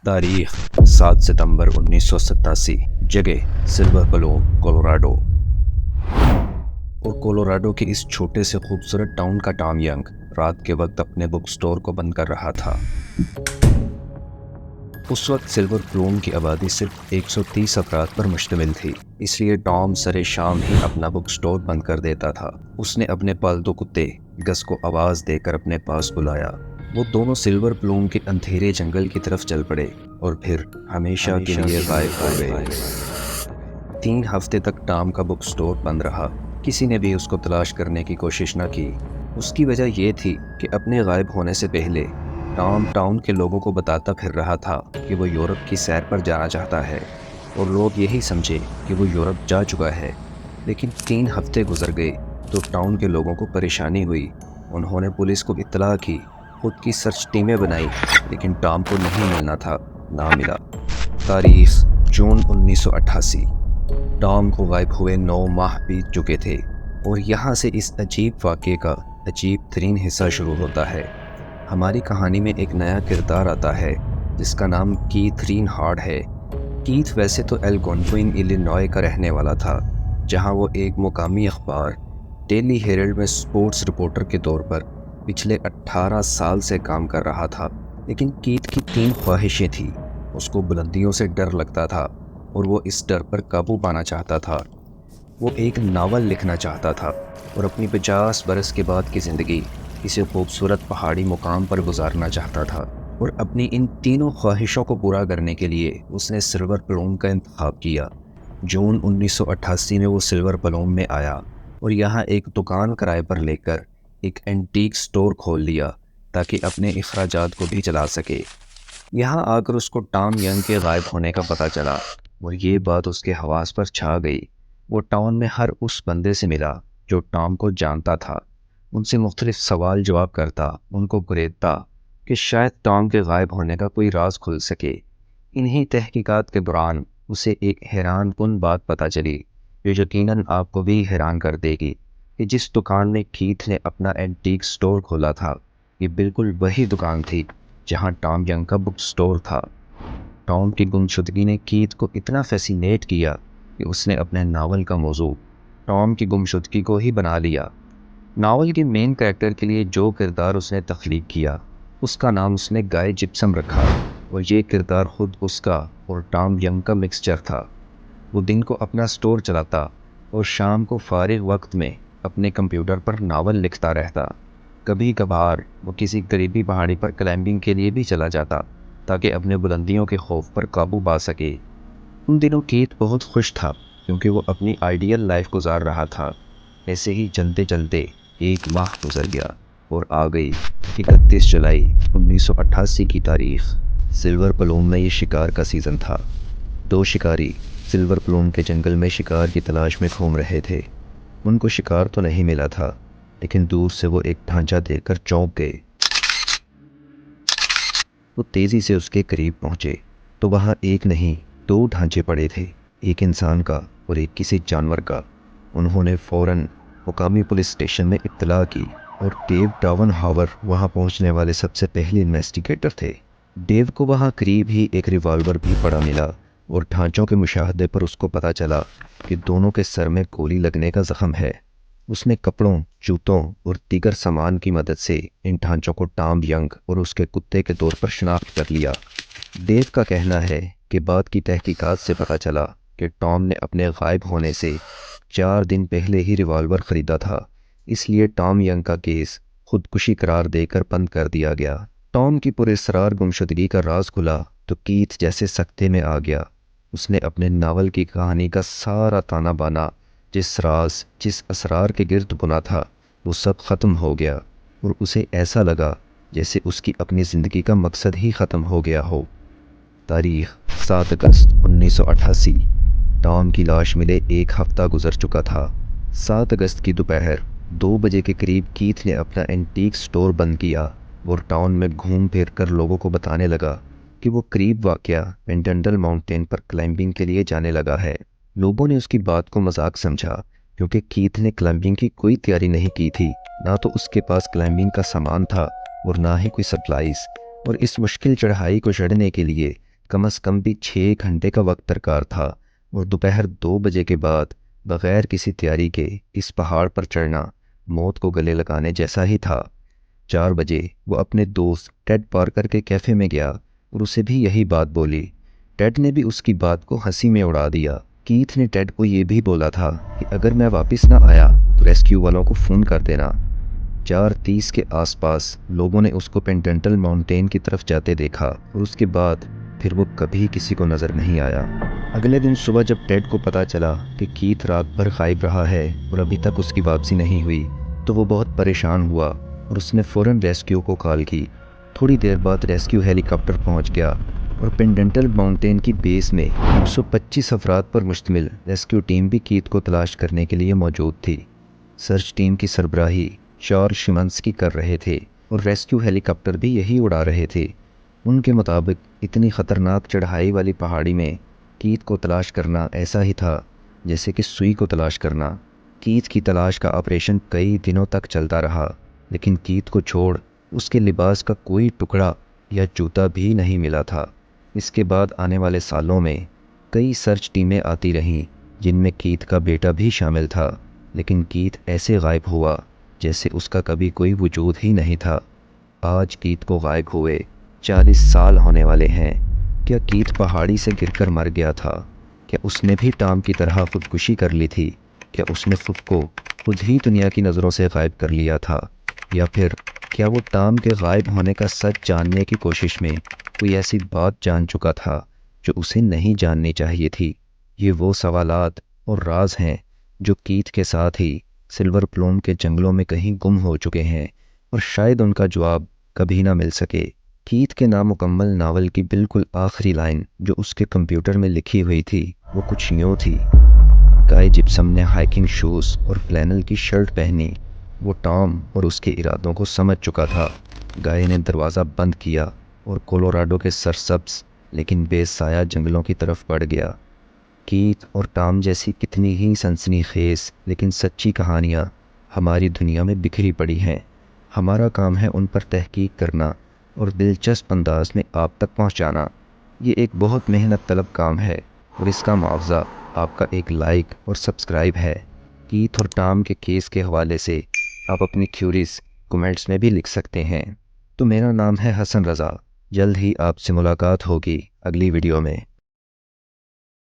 تاریخ 7 ستمبر 1987، جگہ silver پلوم Colorado. اور کولوراڈو کے اس چھوٹے سے خوبصورت ٹاؤن کا ٹام ینگ رات کے وقت اپنے بک سٹور کو بند کر رہا تھا۔ اس وقت سلور پلوم کی آبادی صرف 130 افراد پر مشتمل تھی، اس لیے ٹام سر شام ہی اپنا بک سٹور بند کر دیتا تھا۔ اس نے اپنے پالتو کتے گس کو آواز دے کر اپنے پاس بلایا۔ وہ دونوں سلور پلوم کے اندھیرے جنگل کی طرف چل پڑے اور پھر ہمیشہ کے لیے غائب ہو گئے۔ 3 ہفتے تک ٹام کا بک سٹور بند رہا۔ کسی نے بھی اس کو تلاش کرنے کی کوشش نہ کی۔ اس کی وجہ یہ تھی کہ اپنے غائب ہونے سے پہلے ٹام ٹاؤن کے لوگوں کو بتاتا پھر رہا تھا کہ وہ یورپ کی سیر پر جانا چاہتا ہے، اور لوگ یہی سمجھے کہ وہ یورپ جا چکا ہے۔ لیکن 3 ہفتے گزر گئے تو ٹاؤن کے لوگوں کو پریشانی ہوئی۔ انہوں نے پولیس کو اطلاع کی، خود کی سرچ ٹیمیں بنائی، لیکن ٹام کو نہیں ملنا تھا، نہ ملا۔ تاریخ جون 1988۔ ٹام کو غائب ہوئے 9 ماہ بیت چکے تھے، اور یہاں سے اس عجیب واقعے کا عجیب ترین حصہ شروع ہوتا ہے۔ ہماری کہانی میں ایک نیا کردار آتا ہے جس کا نام کیتھ رین ہارڈ ہے۔ کیتھ ویسے تو الگونکوئن ایلینوائے کا رہنے والا تھا، جہاں وہ ایک مقامی اخبار ڈیلی ہیرلڈ میں سپورٹس رپورٹر کے طور پر پچھلے 18 سال سے کام کر رہا تھا۔ لیکن کیتھ کی 3 خواہشیں تھیں۔ اس کو بلندیوں سے ڈر لگتا تھا، اور وہ اس ڈر پر قابو پانا چاہتا تھا۔ وہ ایک ناول لکھنا چاہتا تھا، اور اپنی 50 برس کے بعد کی زندگی کسی خوبصورت پہاڑی مقام پر گزارنا چاہتا تھا۔ اور اپنی ان تینوں خواہشوں کو پورا کرنے کے لیے اس نے سلور پلوم کا انتخاب کیا۔ جون 1988 میں وہ سلور پلوم میں آیا اور یہاں ایک دکان کرائے پر لے کر ایک اینٹیک سٹور کھول لیا تاکہ اپنے اخراجات کو بھی چلا سکے۔ یہاں آ کر اس کو ٹام ینگ کے غائب ہونے کا پتہ چلا، اور یہ بات اس کے حواس پر چھا گئی۔ وہ ٹاؤن میں ہر اس بندے سے ملا جو ٹام کو جانتا تھا، ان سے مختلف سوال جواب کرتا، ان کو گریدتا کہ شاید ٹام کے غائب ہونے کا کوئی راز کھل سکے۔ انہی تحقیقات کے دوران اسے ایک حیران کن بات پتہ چلی، جو یقیناً آپ کو بھی حیران کر دے گی، کہ جس دکان میں کیتھ نے اپنا اینٹیک سٹور کھولا تھا، یہ بالکل وہی دکان تھی جہاں ٹام ینگ کا بک سٹور تھا۔ ٹام کی گمشدگی نے کیتھ کو اتنا فیسینیٹ کیا کہ اس نے اپنے ناول کا موضوع ٹام کی گمشدگی کو ہی بنا لیا۔ ناول کے مین کریکٹر کے لیے جو کردار اس نے تخلیق کیا، اس کا نام اس نے گائے جپسم رکھا، اور یہ کردار خود اس کا اور ٹام ینگ کا مکسچر تھا۔ وہ دن کو اپنا سٹور چلاتا اور شام کو فارغ وقت میں اپنے کمپیوٹر پر ناول لکھتا رہتا۔ کبھی کبھار وہ کسی قریبی پہاڑی پر کلائمبنگ کے لیے بھی چلا جاتا تاکہ اپنے بلندیوں کے خوف پر قابو پا سکے۔ ان دنوں کیتھ بہت خوش تھا کیونکہ وہ اپنی آئیڈیل لائف گزار رہا تھا۔ ایسے ہی چلتے چلتے 1 ماہ گزر گیا اور آ گئی 31 جولائی 1988 کی تاریخ۔ سلور پلوم میں یہ شکار کا سیزن تھا۔ 2 شکاری سلور پلوم کے جنگل میں شکار کی تلاش میں گھوم رہے تھے۔ ان کو شکار تو نہیں ملا تھا، لیکن دور سے وہ ایک ڈھانچہ دیکھ کر چونک گئے۔ وہ تیزی سے اس کے قریب پہنچے تو وہاں ایک نہیں 2 ڈھانچے پڑے تھے، ایک انسان کا اور ایک کسی جانور کا۔ انہوں نے فوراً مقامی پولیس اسٹیشن میں اطلاع کی، اور ڈیو ٹاون ہاور وہاں پہنچنے والے سب سے پہلے انویسٹیگیٹر تھے۔ ڈیو کو وہاں قریب ہی ایک ریوالور بھی پڑا ملا، اور ڈھانچوں کے مشاہدے پر اس کو پتہ چلا کہ دونوں کے سر میں گولی لگنے کا زخم ہے۔ اس نے کپڑوں، جوتوں اور دیگر سامان کی مدد سے ان ڈھانچوں کو ٹام ینگ اور اس کے کتے کے طور پر شناخت کر لیا۔ ڈیو کا کہنا ہے کہ بعد کی تحقیقات سے پتہ چلا کہ ٹام نے اپنے غائب ہونے سے 4 دن پہلے ہی ریوالور خریدا تھا، اس لیے ٹام ینگ کا کیس خودکشی قرار دے کر بند کر دیا گیا۔ ٹام کی پراسرار گمشدگی کا راز کھلا تو کیتھ جیسے سکتے میں آ گیا۔ اس نے اپنے ناول کی کہانی کا سارا تانا بانا، جس راز، جس اسرار کے گرد بنا تھا، وہ سب ختم ہو گیا، اور اسے ایسا لگا جیسے اس کی اپنی زندگی کا مقصد ہی ختم ہو گیا ہو۔ تاریخ 7 اگست 1988۔ ٹام کی لاش ملے 1 ہفتہ گزر چکا تھا۔ 7 اگست کی دوپہر 2 بجے کے قریب کیتھ نے اپنا اینٹیک سٹور بند کیا اور ٹاؤن میں گھوم پھر کر لوگوں کو بتانے لگا کہ وہ قریب واقع پینڈنڈل ماؤنٹین پر کلائمبنگ کے لیے جانے لگا ہے۔ لوگوں نے اس کی بات کو مذاق سمجھا، کیونکہ کیتھ نے کلائمبنگ کی کوئی تیاری نہیں کی تھی، نہ تو اس کے پاس کلائمبنگ کا سامان تھا اور نہ ہی کوئی سپلائز، اور اس مشکل چڑھائی کو چڑھنے کے لیے کم از کم بھی 6 گھنٹے کا وقت درکار تھا، اور دوپہر 2 بجے کے بعد بغیر کسی تیاری کے اس پہاڑ پر چڑھنا موت کو گلے لگانے جیسا ہی تھا۔ 4 بجے وہ اپنے دوست ٹیڈ پارکر کے کیفے میں گیا اور اسے بھی یہی بات بولی۔ ٹیڈ نے بھی اس کی بات کو ہنسی میں اڑا دیا۔ کیتھ نے ٹیڈ کو یہ بھی بولا تھا کہ اگر میں واپس نہ آیا تو ریسکیو والوں کو فون کر دینا۔ 4:30 کے آس پاس لوگوں نے اس کو پینڈنٹل ماؤنٹین کی طرف جاتے دیکھا، اور اس کے بعد پھر وہ کبھی کسی کو نظر نہیں آیا۔ اگلے دن صبح جب ٹیڈ کو پتہ چلا کہ کیتھ رات بھر غائب رہا ہے اور ابھی تک اس کی واپسی نہیں ہوئی، تو وہ بہت پریشان ہوا اور اس نے فوراً ریسکیو کو کال کی۔ تھوڑی دیر بعد ریسکیو ہیلی کاپٹر پہنچ گیا اور پینڈنٹل ماؤنٹین کی بیس میں 125 افراد پر مشتمل ریسکیو ٹیم بھی کیتھ کو تلاش کرنے کے لیے موجود تھی۔ سرچ ٹیم کی سربراہی چارلس شیمنسکی کر رہے تھے اور ریسکیو ہیلی کاپٹر بھی یہی اڑا رہے تھے۔ ان کے مطابق اتنی خطرناک چڑھائی والی پہاڑی میں کیتھ کو تلاش کرنا ایسا ہی تھا جیسے کہ سوئی کو تلاش کرنا۔ کیتھ کی تلاش کا آپریشن کئی دنوں تک چلتا رہا، لیکن کیتھ کو چھوڑ اس کے لباس کا کوئی ٹکڑا یا جوتا بھی نہیں ملا تھا۔ اس کے بعد آنے والے سالوں میں کئی سرچ ٹیمیں آتی رہیں، جن میں کیتھ کا بیٹا بھی شامل تھا، لیکن کیتھ ایسے غائب ہوا جیسے اس کا کبھی کوئی وجود ہی نہیں تھا۔ آج کیتھ کو غائب ہوئے 40 سال ہونے والے ہیں۔ کیا کیتھ پہاڑی سے گر کر مر گیا تھا؟ کیا اس نے بھی ٹام کی طرح خودکشی کر لی تھی؟ کیا اس نے خود کو خود ہی دنیا کی نظروں سے غائب کر لیا تھا؟ یا پھر کیا وہ ٹام کے غائب ہونے کا سچ جاننے کی کوشش میں کوئی ایسی بات جان چکا تھا جو اسے نہیں جاننی چاہیے تھی؟ یہ وہ سوالات اور راز ہیں جو کیتھ کے ساتھ ہی سلور پلوم کے جنگلوں میں کہیں گم ہو چکے ہیں، اور شاید ان کا جواب کبھی نہ مل سکے۔ کیتھ کے نامکمل ناول کی بالکل آخری لائن جو اس کے کمپیوٹر میں لکھی ہوئی تھی وہ کچھ یوں تھی: گائے جپسم نے ہائکنگ شوز اور فلینل کی شرٹ پہنی۔ وہ ٹام اور اس کے ارادوں کو سمجھ چکا تھا۔ گائے نے دروازہ بند کیا اور کولوراڈو کے سرسبز لیکن بے سایہ جنگلوں کی طرف بڑھ گیا۔ کیتھ اور ٹام جیسی کتنی ہی سنسنی خیز لیکن سچی کہانیاں ہماری دنیا میں بکھری پڑی ہیں۔ ہمارا کام ہے ان پر تحقیق کرنا اور دلچسپ انداز میں آپ تک پہنچانا۔ یہ ایک بہت محنت طلب کام ہے، اور اس کا معاوضہ آپ کا ایک لائک اور سبسکرائب ہے۔ کیتھ اور ٹام کے کیس کے حوالے سے آپ اپنی تھیوریز کمنٹس میں بھی لکھ سکتے ہیں۔ تو میرا نام ہے حسن رضا۔ جلد ہی آپ سے ملاقات ہوگی اگلی ویڈیو میں۔